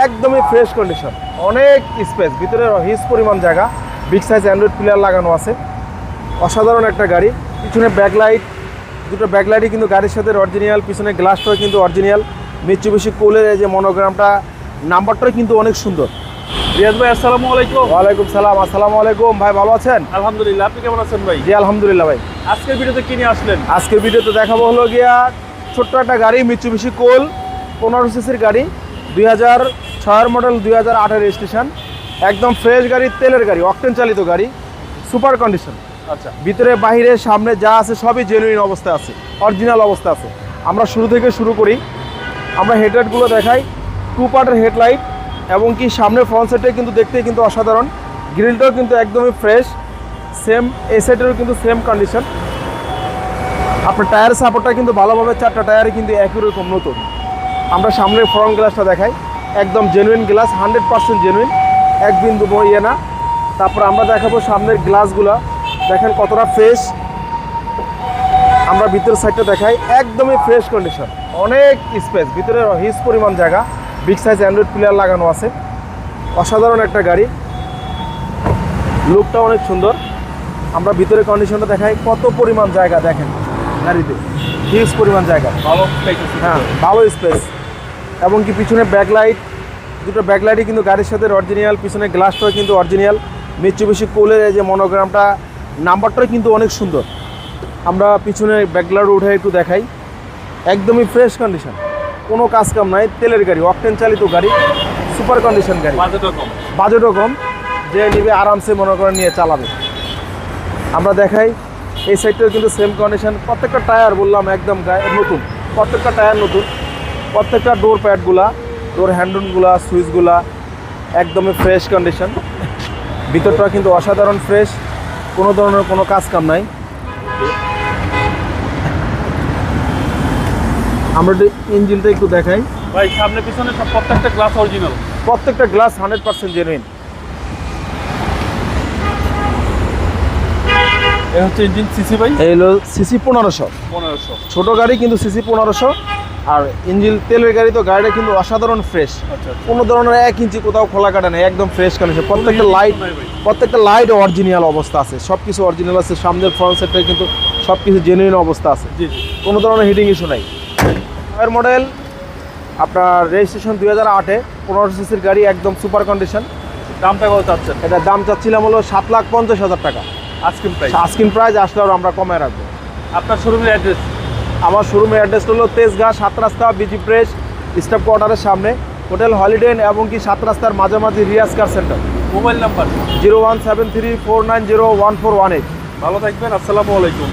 একদমই fresh condition, অনেক space, ভিতরে হিউজ পরিমাণ জায়গা, বিগ সাইজ অ্যান্ড্রয়েড প্লেয়ার লাগানো আছে। অসাধারণ একটা গাড়ি। পিছনে ব্যাকলাইট, দুটো ব্যাকলাইটই কিন্তু গাড়ির সাথে অরিজিনাল, পিছনে গ্লাসটাও কিন্তু অরিজিনাল। মিৎসুবিশি কোলের এই যে মনোগ্রামটা, নাম্বারটাও কিন্তু অনেক সুন্দর। রিয়াজ ভাই আসসালামু আলাইকুম। ওয়ালাইকুম সালাম। আসসালামু আলাইকুম ভাই, ভালো আছেন? আলহামদুলিল্লাহ, আপনি কেমন আছেন ভাই? জি আলহামদুলিল্লাহ ভাই। আজকের ভিডিওতে কি নিয়ে আসলেন? আজকের ভিডিওতে দেখাবো হলো গিয়া ছোট্ট একটা গাড়ি, মিৎসুবিশি কোল 15 সিসির গাড়ি, 2006 মডেল, 2008 রেজিস্ট্রেশন, একদম ফ্রেশ গাড়ি, তেলের গাড়ি, অকটেন চালিত গাড়ি, সুপার কন্ডিশন। আচ্ছা, ভিতরে বাহিরে সামনে যা আছে সবই জেনুইন অবস্থায় আছে, অরিজিনাল অবস্থা আছে। আমরা শুরু থেকে শুরু করি। আমরা হেডলাইটগুলো দেখাই, 2 পার্টের হেডলাইট, এবং কি সামনের ফ্রন্ট সাইডে কিন্তু দেখতে কিন্তু অসাধারণ। গ্রিলটাও কিন্তু একদমই ফ্রেশ, সেম এই সাইডেরও কিন্তু সেম কন্ডিশন। আপনার টায়ার সাপোর্টটা কিন্তু ভালোভাবে, 4টা টায়ারে কিন্তু একই রকম নতুন। আমরা সামনের ফ্রন্ট গ্লাসটা দেখাই, একদম জেনুইন গ্লাস, 100% জেনুইন, এক বিন্দু ইয়ে না। তারপর আমরা দেখাবো সামনের গ্লাসগুলো, দেখেন কতটা ফ্রেশ। আমরা ভিতরের সাইডটা দেখাই, একদমই ফ্রেশ কন্ডিশন, অনেক স্পেস, ভিতরে হিউজ পরিমাণ জায়গা, বিগ সাইজ অ্যান্ড্রয়েড প্লেয়ার লাগানো আছে। অসাধারণ একটা গাড়ি, লুকটা অনেক সুন্দর। আমরা ভিতরে কন্ডিশনটা দেখাই, কত পরিমাণ জায়গা দেখেন গাড়িতে, হিউজ পরিমাণ জায়গা, ভালো হ্যাঁ ভালো স্পেস। এবং কি পিছনে ব্যাকলাইট, দুটো ব্যাকলাইটই কিন্তু গাড়ির সাথে অরিজিনাল, পিছনে গ্লাসটাও কিন্তু অরিজিনাল। মিৎসুবিশি কোলের এই যে মনোগ্রামটা, নাম্বারটাও কিন্তু অনেক সুন্দর। আমরা পিছনে ব্যাকলাইট উঠে একটু দেখাই, একদমই ফ্রেশ কন্ডিশন, কোনো কাজ কাম নাই, তেলের গাড়ি, অকটেন চালিত গাড়ি, সুপার কন্ডিশন গাড়ি, বাজেটও কম, যে নিবে আরামসে মনে করে নিয়ে চালাবে। আমরা দেখাই এই সাইডটাও কিন্তু সেম কন্ডিশন, প্রত্যেকটা টায়ার বললাম একদম নতুন, প্রত্যেকটা টায়ার নতুন, প্রত্যেকটা ডোর প্যাডগুলা, ডোর হ্যান্ডলগুলা, সুইচগুলা একদমই ফ্রেশ কন্ডিশন। ভিতরটা কিন্তু অসাধারণ ফ্রেশ, কোনো ধরনের কোনো কাজ কাম নাই। আমরা ইঞ্জিনটা একটু দেখাই ভাই, সামনে পিছনে সব প্রত্যেকটা গ্লাস অরিজিনাল, প্রত্যেকটা গ্লাস 100% জেনুইন। এই হচ্ছে ইঞ্জিন সিসি ভাই, এই হলো সিসি 1500, ছোট গাড়ি কিন্তু সিসি 1500। আর ইঞ্জিন তেলের গাড়ি, তো গাড়িটা কিন্তু অসাধারণ ফ্রেশ, আচ্ছা, কোনো ধরনের 1 ইঞ্চি কোথাও খোলা কাটা নেই, একদম ফ্রেশ কন্ডিশন। প্রত্যেকটা লাইট অরিজিনাল অবস্থা আছে, সব কিছু অরিজিনাল আছে। সামনের ফ্রন্ট সাইডটা কিন্তু সব কিছু জেনুইন অবস্থা আছে, জি জি, কোনো ধরনের হিটিং ইস্যু নাই। এর মডেল আপনার রেজিস্ট্রেশন 2008-এ, 15 সিসির গাড়ি, একদম সুপার কন্ডিশন। দামটা কত চাচ্ছেন? এটার দাম চাচ্ছিলাম হলো 7,50,000 টাকা। আস্কিং প্রাইস আসলে আমরা কমায় রাখবো। আপনার শোরুমের অ্যাড্রেস? আমার শোরুমের অ্যাড্রেস হলো তেজগাঁ 7 রাস্তা, বিজি প্রেস স্টাফ কোয়ার্টারের সামনে, হোটেল হলিডে, এবং কি 7 রাস্তার মাঝামাঝি Riaz car center. Mobile number? 01734901418। ভালো থাকবেন, আসসালামু আলাইকুম।